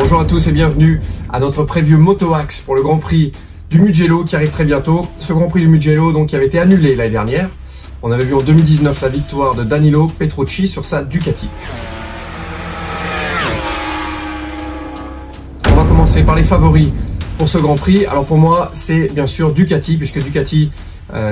Bonjour à tous et bienvenue à notre preview Moto-Axe pour le Grand Prix du Mugello qui arrive très bientôt. Ce Grand Prix du Mugello donc, qui avait été annulé l'année dernière. On avait vu en 2019 la victoire de Danilo Petrucci sur sa Ducati. On va commencer par les favoris pour ce Grand Prix. Alors pour moi, c'est bien sûr Ducati, puisque Ducati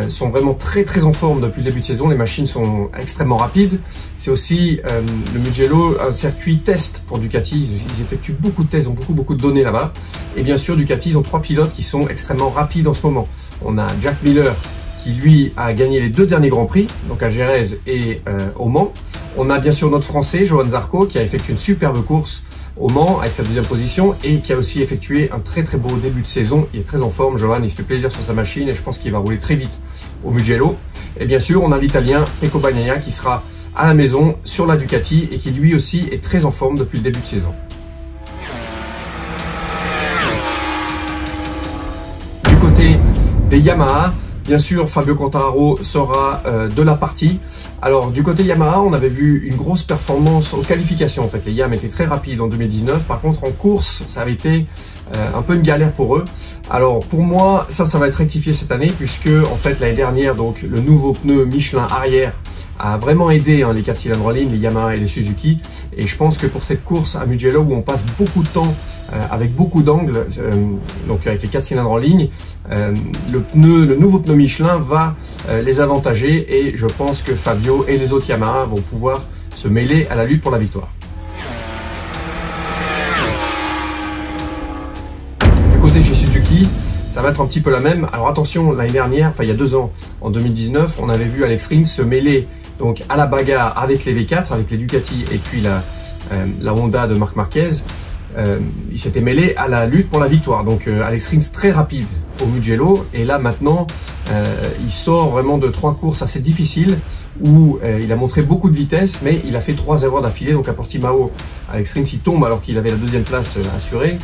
sont vraiment très en forme depuis le début de saison. Les machines sont extrêmement rapides. C'est aussi le Mugello, un circuit test pour Ducati. Ils effectuent beaucoup de tests, ont beaucoup de données là-bas. Et bien sûr, Ducati, ils ont 3 pilotes qui sont extrêmement rapides en ce moment. On a Jack Miller qui lui a gagné les 2 derniers Grands Prix, donc à Jerez et au Mans. On a bien sûr notre Français, Johann Zarco, qui a effectué une superbe course au Mans avec sa 2e position et qui a aussi effectué un très beau début de saison. Il est très en forme, Johann, il se fait plaisir sur sa machine et je pense qu'il va rouler très vite au Mugello. Et bien sûr, on a l'Italien Pecco Bagnaia qui sera à la maison sur la Ducati et qui lui aussi est très en forme depuis le début de saison. Du côté des Yamaha, bien sûr, Fabio Quartararo sera de la partie. Alors, du côté Yamaha, on avait vu une grosse performance aux qualifications. En fait, les Yam étaient très rapides en 2019. Par contre, en course, ça avait été un peu une galère pour eux. Alors, pour moi, ça va être rectifié cette année, puisque, en fait, l'année dernière, donc, le nouveau pneu Michelin arrière a vraiment aidé les 4 cylindres en ligne, les Yamaha et les Suzuki. Et je pense que pour cette course à Mugello, où on passe beaucoup de temps avec beaucoup d'angles, donc avec les 4 cylindres en ligne, le nouveau pneu Michelin va les avantager et je pense que Fabio et les autres Yamaha vont pouvoir se mêler à la lutte pour la victoire. Du côté chez Suzuki, ça va être un petit peu la même. Alors attention, l'année dernière, enfin il y a 2 ans, en 2019, on avait vu Alex Rins se mêler donc à la bagarre avec les V4, avec les Ducati et puis la Honda de Marc Marquez. Il s'était mêlé à la lutte pour la victoire. Donc Alex Rins très rapide au Mugello et là maintenant il sort vraiment de 3 courses assez difficiles où il a montré beaucoup de vitesse mais il a fait 3 erreurs d'affilée. Donc à Portimao, Alex Rins il tombe alors qu'il avait la 2e place assurée.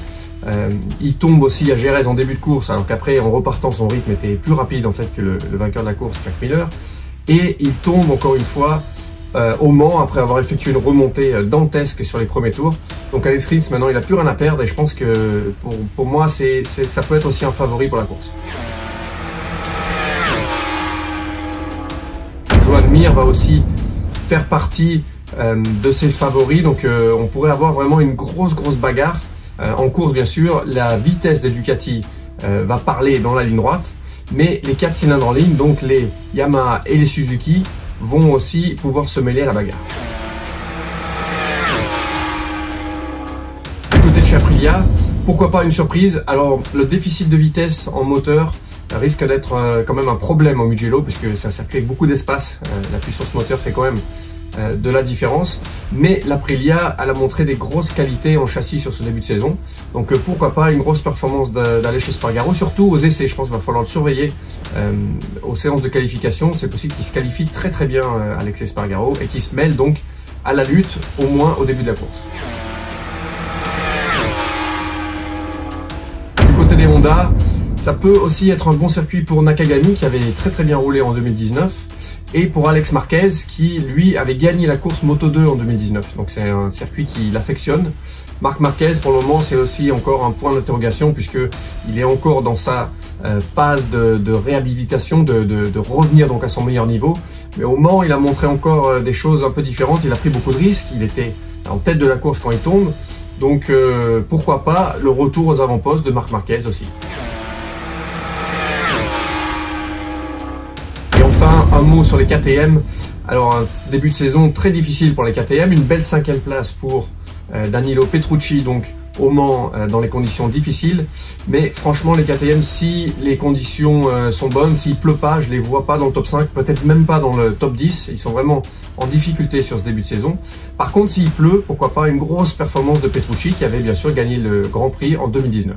Il tombe aussi à Jerez en début de course alors qu'après en repartant son rythme était plus rapide en fait que le vainqueur de la course, Jack Miller. Et il tombe encore une fois au Mans après avoir effectué une remontée dantesque sur les premiers tours. Donc Alex Rins maintenant il n'a plus rien à perdre et je pense que pour moi ça peut être aussi un favori pour la course. Joan Mir va aussi faire partie de ses favoris, donc on pourrait avoir vraiment une grosse bagarre. En course bien sûr, la vitesse des Ducati va parler dans la ligne droite, mais les 4 cylindres en ligne, donc les Yamaha et les Suzuki, vont aussi pouvoir se mêler à la bagarre. Du côté de chez Aprilia, pourquoi pas une surprise? Alors le déficit de vitesse en moteur risque d'être quand même un problème au Mugello puisque c'est un circuit avec beaucoup d'espace. La puissance moteur fait quand même de la différence, mais l'Aprilia elle a montré des grosses qualités en châssis sur ce début de saison, donc pourquoi pas une grosse performance d'Aleix Espargaro, surtout aux essais. Je pense qu'il va falloir le surveiller aux séances de qualification. C'est possible qu'il se qualifie très bien Alex Espargaro et qu'il se mêle donc à la lutte au moins au début de la course. Du côté des Honda, ça peut aussi être un bon circuit pour Nakagami qui avait très bien roulé en 2019. Et pour Alex Marquez qui lui avait gagné la course Moto2 en 2019. Donc c'est un circuit qu'il affectionne. Marc Marquez pour le moment c'est aussi encore un point d'interrogation puisque il est encore dans sa phase de réhabilitation, de revenir donc à son meilleur niveau. Mais au Mans il a montré encore des choses un peu différentes. Il a pris beaucoup de risques. Il était en tête de la course quand il tombe. Donc pourquoi pas le retour aux avant-postes de Marc Marquez aussi. Enfin, un mot sur les KTM. Alors, un début de saison très difficile pour les KTM. Une belle 5e place pour Danilo Petrucci, donc au Mans, dans les conditions difficiles. Mais franchement, les KTM, si les conditions sont bonnes, s'il pleut pas, je les vois pas dans le top 5, peut-être même pas dans le top 10. Ils sont vraiment en difficulté sur ce début de saison. Par contre, s'il pleut, pourquoi pas une grosse performance de Petrucci qui avait bien sûr gagné le Grand Prix en 2019.